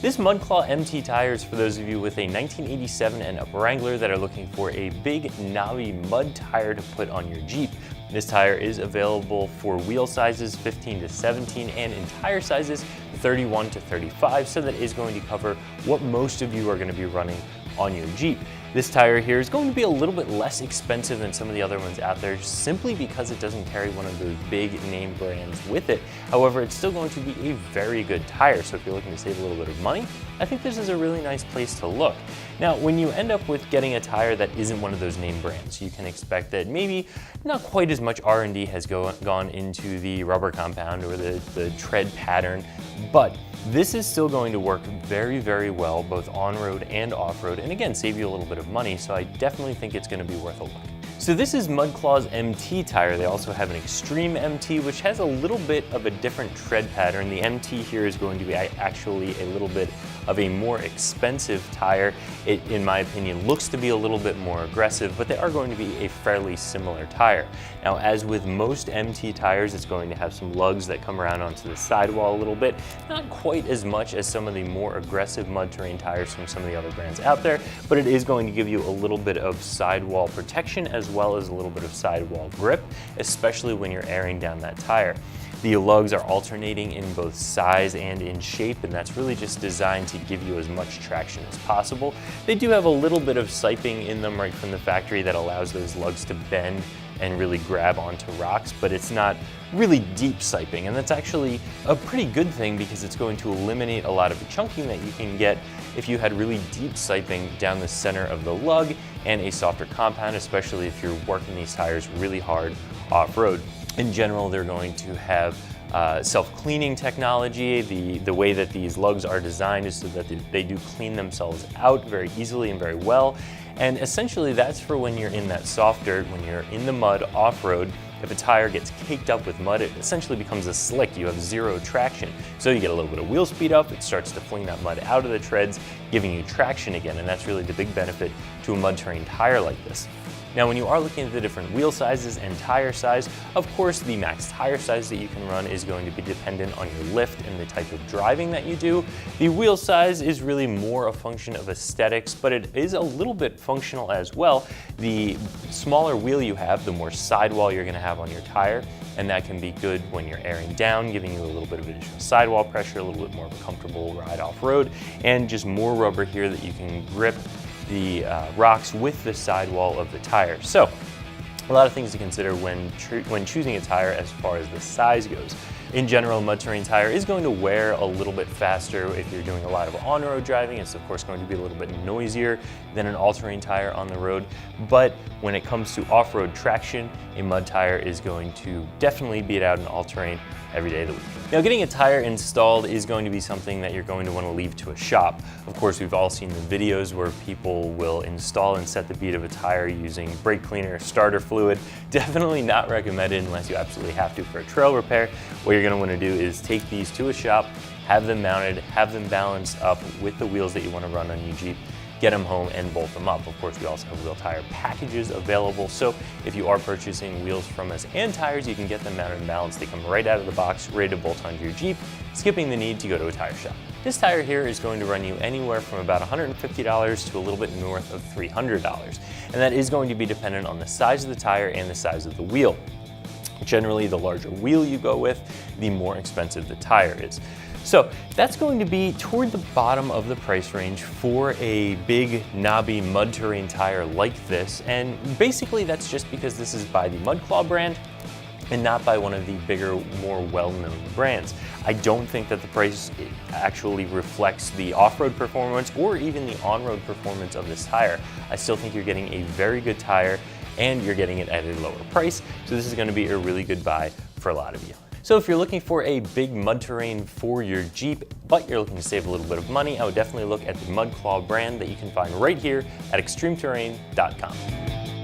This Mudclaw MT tire is for those of you with a 1987 and up Wrangler that are looking for a big knobby mud tire to put on your Jeep. This tire is available for wheel sizes 15 to 17 and in tire sizes 31 to 35, so that is going to cover what most of you are going to be running on your Jeep. This tire here is going to be a little bit less expensive than some of the other ones out there simply because it doesn't carry one of those big name brands with it. However, it's still going to be a very good tire, so if you're looking to save a little bit of money, I think this is a really nice place to look. Now, when you end up with getting a tire that isn't one of those name brands, you can expect that maybe not quite as much R&D has gone into the rubber compound or the tread pattern, but this is still going to work very, very well, both on-road and off-road, and again, save you a little bit of money, so I definitely think it's going to be worth a look. So this is Mudclaw's MT tire. They also have an Extreme MT, which has a little bit of a different tread pattern. The MT here is going to be actually a little bit of a more expensive tire. It, in my opinion, looks to be a little bit more aggressive, but they are going to be a fairly similar tire. Now, as with most MT tires, it's going to have some lugs that come around onto the sidewall a little bit. Not quite as much as some of the more aggressive mud terrain tires from some of the other brands out there, but it is going to give you a little bit of sidewall protection as well as a little bit of sidewall grip, especially when you're airing down that tire. The lugs are alternating in both size and in shape, and that's really just designed to give you as much traction as possible. They do have a little bit of siping in them right from the factory that allows those lugs to bend and really grab onto rocks, but it's not really deep siping, and that's actually a pretty good thing because it's going to eliminate a lot of the chunking that you can get if you had really deep siping down the center of the lug and a softer compound, especially if you're working these tires really hard off-road. In general, they're going to have self-cleaning technology. The way that these lugs are designed is so that they do clean themselves out very easily and very well. And essentially that's for when you're in that soft dirt, when you're in the mud off-road. If a tire gets caked up with mud, it essentially becomes a slick. You have zero traction. So you get a little bit of wheel speed up, it starts to fling that mud out of the treads, giving you traction again, and that's really the big benefit to a mud terrain tire like this. Now, when you are looking at the different wheel sizes and tire size, of course, the max tire size that you can run is going to be dependent on your lift and the type of driving that you do. The wheel size is really more a function of aesthetics, but it is a little bit functional as well. The smaller wheel you have, the more sidewall you're going to have on your tire, and that can be good when you're airing down, giving you a little bit of additional sidewall pressure, a little bit more of a comfortable ride off-road, and just more rubber here that you can grip the rocks with the sidewall of the tire. So a lot of things to consider when choosing a tire as far as the size goes. In general, a mud terrain tire is going to wear a little bit faster if you're doing a lot of on-road driving. It's of course going to be a little bit noisier than an all-terrain tire on the road. But when it comes to off-road traction, a mud tire is going to definitely beat out an all-terrain every day of the week. Now, getting a tire installed is going to be something that you're going to want to leave to a shop. Of course, we've all seen the videos where people will install and set the bead of a tire using brake cleaner, starter fluid. Definitely not recommended unless you absolutely have to for a trail repair. What you're going to want to do is take these to a shop, have them mounted, have them balanced up with the wheels that you want to run on your Jeep, get them home and bolt them up. Of course, we also have wheel tire packages available, so if you are purchasing wheels from us and tires, you can get them mounted and balanced. They come right out of the box, ready to bolt onto your Jeep, skipping the need to go to a tire shop. This tire here is going to run you anywhere from about $150 to a little bit north of $300, and that is going to be dependent on the size of the tire and the size of the wheel. Generally, the larger wheel you go with, the more expensive the tire is. So that's going to be toward the bottom of the price range for a big knobby mud terrain tire like this, and basically that's just because this is by the Mudclaw brand and not by one of the bigger, more well-known brands. I don't think that the price actually reflects the off-road performance or even the on-road performance of this tire. I still think you're getting a very good tire and you're getting it at a lower price, so this is going to be a really good buy for a lot of you. So if you're looking for a big mud terrain for your Jeep, but you're looking to save a little bit of money, I would definitely look at the Mudclaw brand that you can find right here at extremeterrain.com.